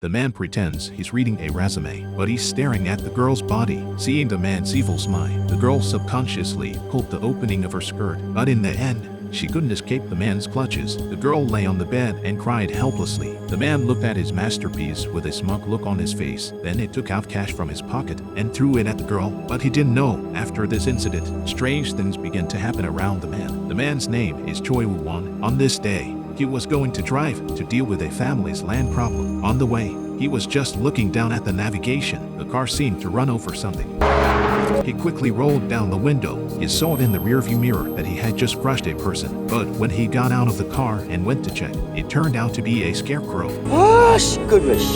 The man pretends he's reading a resume, but he's staring at the girl's body. Seeing the man's evil smile, the girl subconsciously pulled the opening of her skirt, but in the end, she couldn't escape the man's clutches. The girl lay on the bed and cried helplessly. The man looked at his masterpiece with a smug look on his face. Then he took out cash from his pocket and threw it at the girl. But he didn't know, after this incident, strange things began to happen around the man. The man's name is Choi Woo-won. On this day, he was going to drive to deal with a family's land problem. On the way, he was just looking down at the navigation. The car seemed to run over something. He quickly rolled down the window. He saw it in the rearview mirror that he had just crushed a person. But when he got out of the car and went to check, it turned out to be a scarecrow.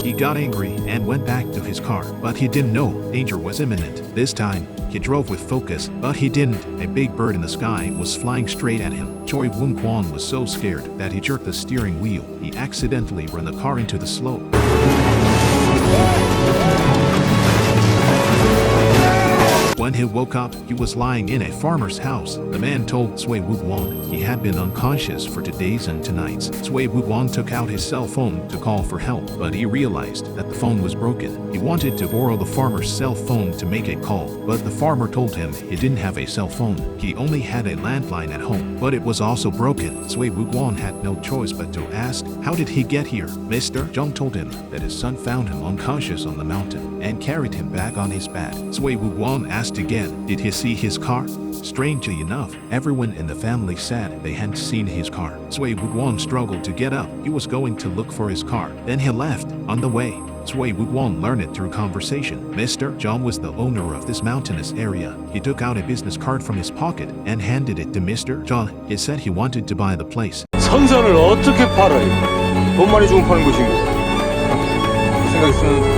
He got angry and went back to his car, but he didn't know danger was imminent. This time, he drove with focus, but he didn't. A big bird in the sky was flying straight at him. Choi Woo-kwon was so scared that he jerked the steering wheel. He accidentally ran the car into the slope. When he woke up, he was lying in a farmer's house. The man told Choi Woo-won he had been unconscious for 2 days and 2 nights. Choi Woo-won took out his cell phone to call for help, but he realized that the phone was broken. He wanted to borrow the farmer's cell phone to make a call, but the farmer told him he didn't have a cell phone. He only had a landline at home, but it was also broken. Choi Woo-won had no choice but to ask, how did he get here? Mr. Jang told him that his son found him unconscious on the mountain and carried him back on his back. Choi Woo-won asked again, did he see his car? Strangely enough, everyone in the family said they hadn't seen his car. Choi Woo-won struggled to get up. He was going to look for his car. Then he left. On the way, Choi Woo-won learned it through conversation. Mr. Jang was the owner of this mountainous area. He took out a business card from his pocket and handed it to Mr. Jang. He said he wanted to buy the place. 선산을 어떻게 팔아요? 돈 많이 주고 파는 것인가?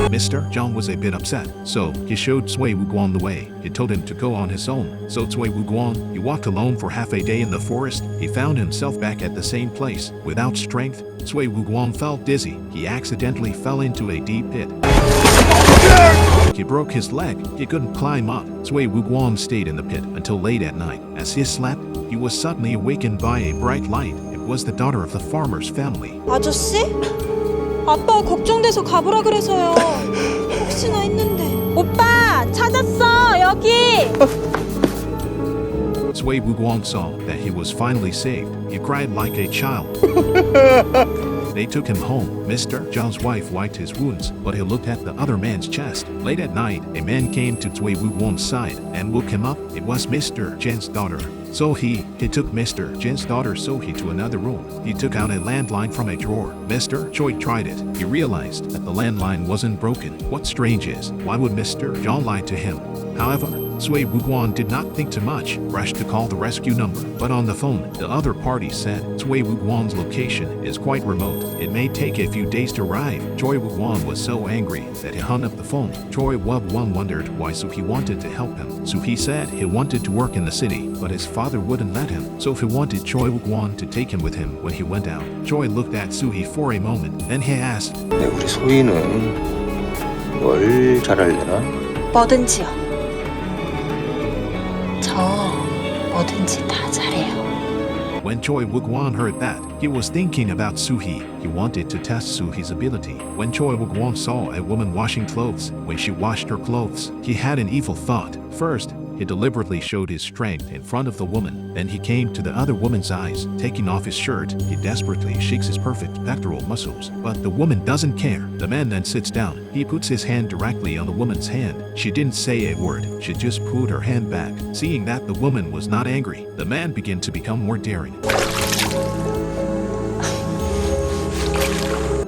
Mr. Jang was a bit upset, so he showed Choi Woo-kwon the way. He told him to go on his own. So Choi Woo-kwon, he walked alone for half a day in the forest. He found himself back at the same place. Without strength, Choi Woo-kwon felt dizzy. He accidentally fell into a deep pit. He broke his leg. He couldn't climb up. Choi Woo-kwon stayed in the pit until late at night. As he slept, he was suddenly awakened by a bright light. It was the daughter of the farmer's family. 아저씨? 아빠가 걱정돼서 가보라 그래서요. 혹시나 했는데. 오빠! 찾았어! 여기! Choi Woo-kwon saw that he was finally saved. He cried like a child. They took him home. Mr. Jang's wife wiped his wounds, but he looked at the other man's chest. Late at night, a man came to Choi Woo-kwon's side and woke him up. It was Mr. Jang's daughter. So he took Mr. Jin's daughter Sohee to another room. He took out a landline from a drawer. Mr. Choi tried it. He realized that the landline wasn't broken. What's strange is, why would Mr. Jang lie to him? However, Choi Woo-kwon did not think too much, rushed to call the rescue number. But on the phone, the other party said Choi Woo-kwon's location is quite remote. It may take a few days to arrive. Choi Woo-kwon was so angry that he hung up the phone. Choi Woo-kwon wondered why Soo-hee wanted to help him. Soo-hee said he wanted to work in the city, but his father wouldn't let him. So he wanted Choi Woo-kwon to take him with him when he went out. Choi looked at Soo-hee for a moment, then he asked, 네, 우리 소희는 뭘 잘하려나? 뭐든지요. 저 뭐든지 다 잘해요. When Choi Woo-kwon heard that, he was thinking about Soo-hee. He wanted to test Soo-hee's ability. When Choi Woo-kwon saw a woman washing clothes, when she washed her clothes, he had an evil thought. First, he deliberately showed his strength in front of the woman. Then he came to the other woman's eyes. Taking off his shirt, he desperately shakes his perfect pectoral muscles. But the woman doesn't care. The man then sits down. He puts his hand directly on the woman's hand. She didn't say a word. She just put her hand back. Seeing that the woman was not angry, the man began to become more daring.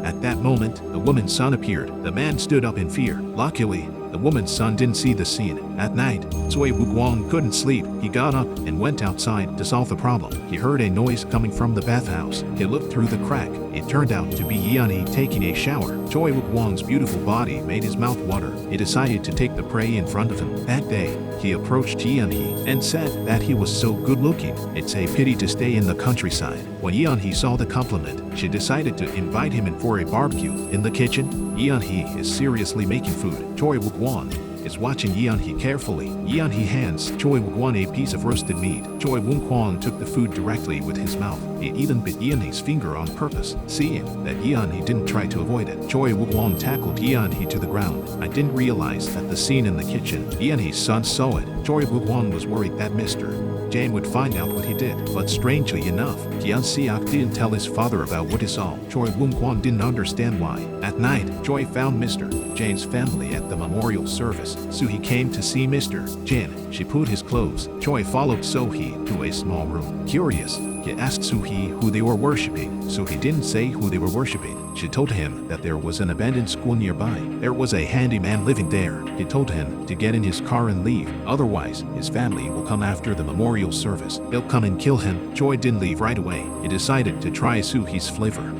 At that moment, the woman's son appeared. The man stood up in fear. Luckily, the woman's son didn't see the scene. At night, Choi Woo-kwon couldn't sleep. He got up and went outside to solve the problem. He heard a noise coming from the bathhouse. He looked through the crack. It turned out to be Yeon-hee taking a shower. Choi Woo-kwon's beautiful body made his mouth water. He decided to take the prey in front of him. That day, he approached Yeon-hee and said that he was so good looking. It's a pity to stay in the countryside. When Yeon-hee saw the compliment, she decided to invite him in for a barbecue. In the kitchen, Yeon-hee is seriously making food. Choi Woo-kwon is watching Yeon-hee carefully. Yeon-hee hands Choi Wook-won a piece of roasted meat. Choi Wook-won took the food directly with his mouth. He even bit Yeon-hee's finger on purpose. Seeing that Yeon-hee didn't try to avoid it, Choi Wook-won tackled Yeon-hee to the ground. I didn't realize that the scene in the kitchen, Yeon-hee's son saw it. Choi Wook-won was worried that Mr. Jang would find out what he did, but strangely enough, Hyun-seok didn't tell his father about what he saw. Choi Wook-won didn't understand why. At night, Choi found Mr. Jang's family at the memorial service. Soo-hee came to see Mr. Jang. She put his clothes. Choi followed Soo-hee to a small room. Curious, he asked Soo-hee who they were worshipping. Soo-hee didn't say who they were worshipping. She told him that there was an abandoned school nearby. There was a handyman living there. He told him to get in his car and leave. Otherwise, his family will come after the memorial service. They'll come and kill him. Choi didn't leave right away. He decided to try Soo-hee's flavor.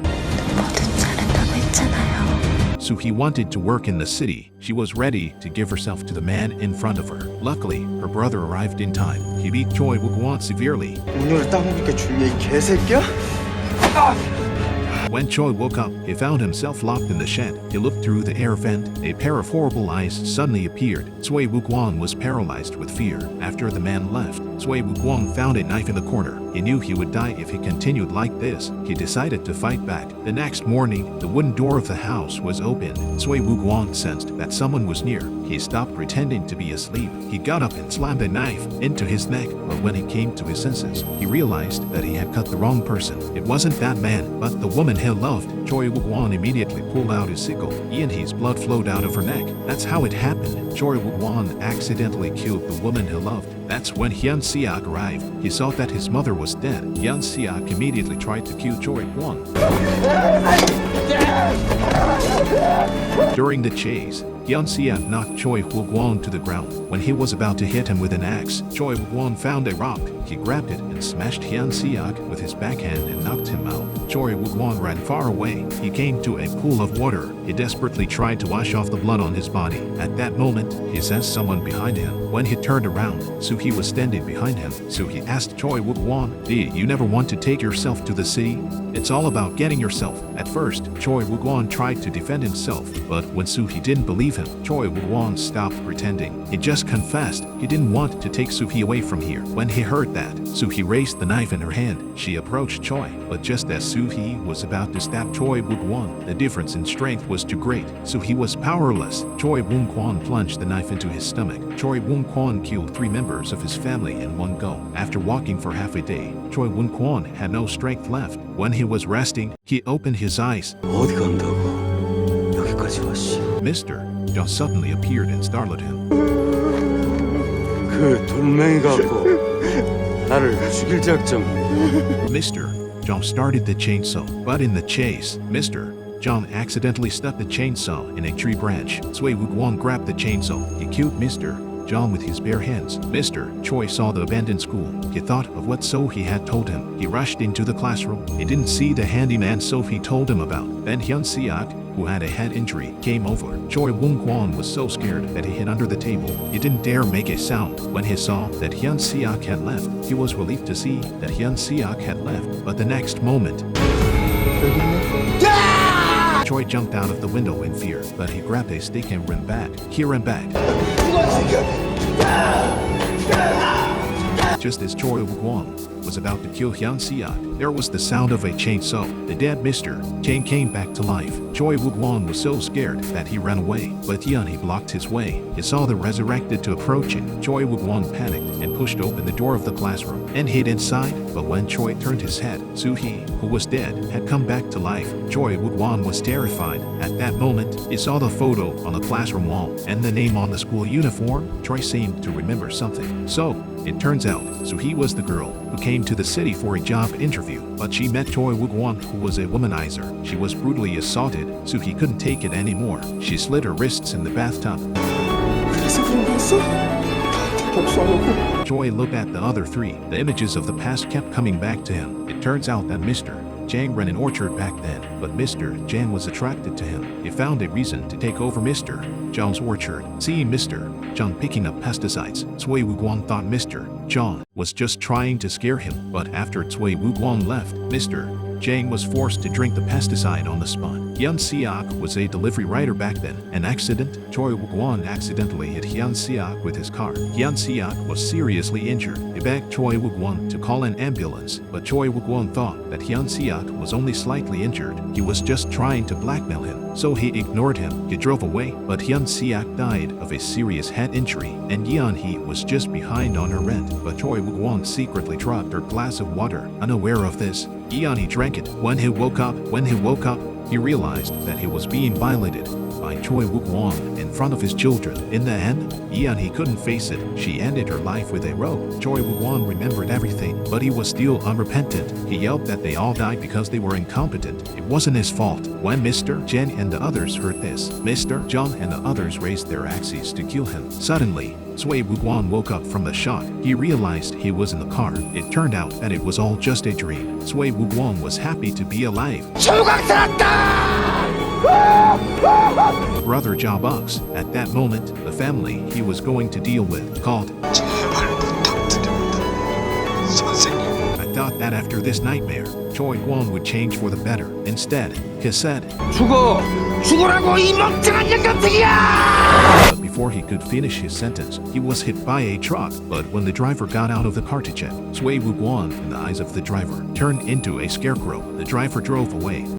뭐든 잘한다고 했잖아요. Soo-hee wanted to work in the city. She was ready to give herself to the man in front of her. Luckily, her brother arrived in time. He beat Choi Wook-won severely. 오늘 따먹으니까 중요해 이 개새끼야? When Choi woke up, he found himself locked in the shed. He looked through the air vent. A pair of horrible eyes suddenly appeared. Choi Wook-won was paralyzed with fear. After the man left, Choi Wook-won found a knife in the corner. He knew he would die if he continued like this. He decided to fight back. The next morning, the wooden door of the house was open. Choi Wook-won sensed that someone was near. He stopped pretending to be asleep. He got up and slammed a knife into his neck, but when he came to his senses, he realized that he had cut the wrong person. It wasn't that man, but the woman he loved. Choi Wook-won immediately pulled out his sickle. Yeon-hee's blood flowed out of her neck. That's how it happened. Choi Wook-won accidentally killed the woman he loved. That's when Hyun-seok arrived. He saw that his mother was dead. Hyun-seok immediately tried to kill Choi Wook-won. During the chase, Hyun-seok knocked Choi Wook-won to the ground. When he was about to hit him with an axe, Choi Wook-won found a rock. He grabbed it and smashed Hyun-seok with his backhand and knocked him out. Choi Wook-won ran far away. He came to a pool of water. He desperately tried to wash off the blood on his body. At that moment, he sensed someone behind him. When he turned around, Soo-hee was standing behind him. Soo-hee asked Choi Wook-won, "Did you never want to take yourself to the sea? It's all about getting yourself." At first, Choi Wook-won tried to defend himself, but when Soo-hee didn't believe him, Choi Wook-won stopped pretending. He just confessed he didn't want to take Soo-hee away from here. When he heard that, Soo-hee raised the knife in her hand. She approached Choi, but just as Soo-hee was about to stab Choi Wook-won, the difference in strength was too great. Soo-hee was powerless. Choi Wook-won plunged the knife into his stomach. Choi Wook-won killed 3 members of his family in one go. After walking for half a day, Choi Wook-won had no strength left. When he was resting, he opened his eyes. 어디 간다고? 여기까지 왔시. Mr. Jang suddenly appeared and startled him. 그 돌멩이 갖고 나를 죽일 작정. Mr. Jang started the chainsaw, but in the chase, Mr. Jang accidentally stuck the chainsaw in a tree branch. Choi Wook-won grabbed the chainsaw. He killed Mr. Jang with his bare hands. Mr. Choi saw the abandoned school. He thought of what Soo-hee had told him. He rushed into the classroom. He didn't see the handyman Soo-hee told him about. Then Hyun-seok, who had a head injury, came over. Choi Wook-won was so scared that he hid under the table. He didn't dare make a sound. When he saw that Hyun-seok had left, he was relieved to see that Hyun-seok had left. But the next moment, Choi jumped out of the window in fear, but he grabbed a stick and ran back. He ran back. Just as Choi Wook-won was about to kill Hyun-seok, there was the sound of a chainsaw. The dead Mr. Jang came back to life. Choi Wook-won was so scared that he ran away, but Yeon-hee blocked his way. He saw the resurrected to approaching. Choi Wook-won panicked and pushed open the door of the classroom and hid inside. But when Choi turned his head, Soo-hee, who was dead, had come back to life. Choi Wook-won was terrified. At that moment, he saw the photo on the classroom wall and the name on the school uniform. Choi seemed to remember something. So, it turns out, Soo-hee was the girl who came to the city for a job interview, but she met Choi Wook-won, who was a womanizer. She was brutally assaulted. Soo-hee couldn't take it anymore. She slit her wrists in the bathtub. 그래서 그런 거였어? 복수하려고? Choi looked at the other 3. The images of the past kept coming back to him. It turns out that Mr. Jang ran an orchard back then, but Mr. Jang was attracted to him. He found a reason to take over Mr. Jang's orchard. Seeing Mr. Jang picking up pesticides, Choi Wook-won thought Mr. Jang was just trying to scare him, but after Choi Wook-won left, Mr. Jang was forced to drink the pesticide on the spot. Hyun Seok was a delivery rider back then. An accident, Choi Wook-won accidentally hit Hyun Seok with his car. Hyun Seok was seriously injured. He begged Choi Wook-won to call an ambulance, but Choi Wook-won thought that Hyun Seok was only slightly injured. He was just trying to blackmail him, so he ignored him. He drove away, but Hyun Seok died of a serious head injury, and Yeon-hee was just behind on her rent. But Choi Wook-won secretly drugged her glass of water. Unaware of this, Yeon-hee drank it. When he woke up, he realized that he was being violated by Choi Wook-won in front of his children. In the end, Yeon-hee couldn't face it. She ended her life with a rope. Choi Wook-won remembered everything, but he was still unrepentant. He yelled that they all died because they were incompetent. It wasn't his fault. When Mr. Jen and the others heard this, Mr. Jung and the others raised their axes to kill him. Suddenly, Choi Wook-won woke up from the shock. He realized he was in the car. It turned out that it was all just a dream. Choi Wook-won was happy to be alive. Brother Ja-bok's, at that moment, the family he was going to deal with, called. I thought that after this nightmare, Choi Won would change for the better. Instead, he said, 죽으라고 이 멍청한 영감탱이야! But before he could finish his sentence, he was hit by a truck. But when the driver got out of the car to check, Choi Wook-won, in the eyes of the driver, turned into a scarecrow. The driver drove away.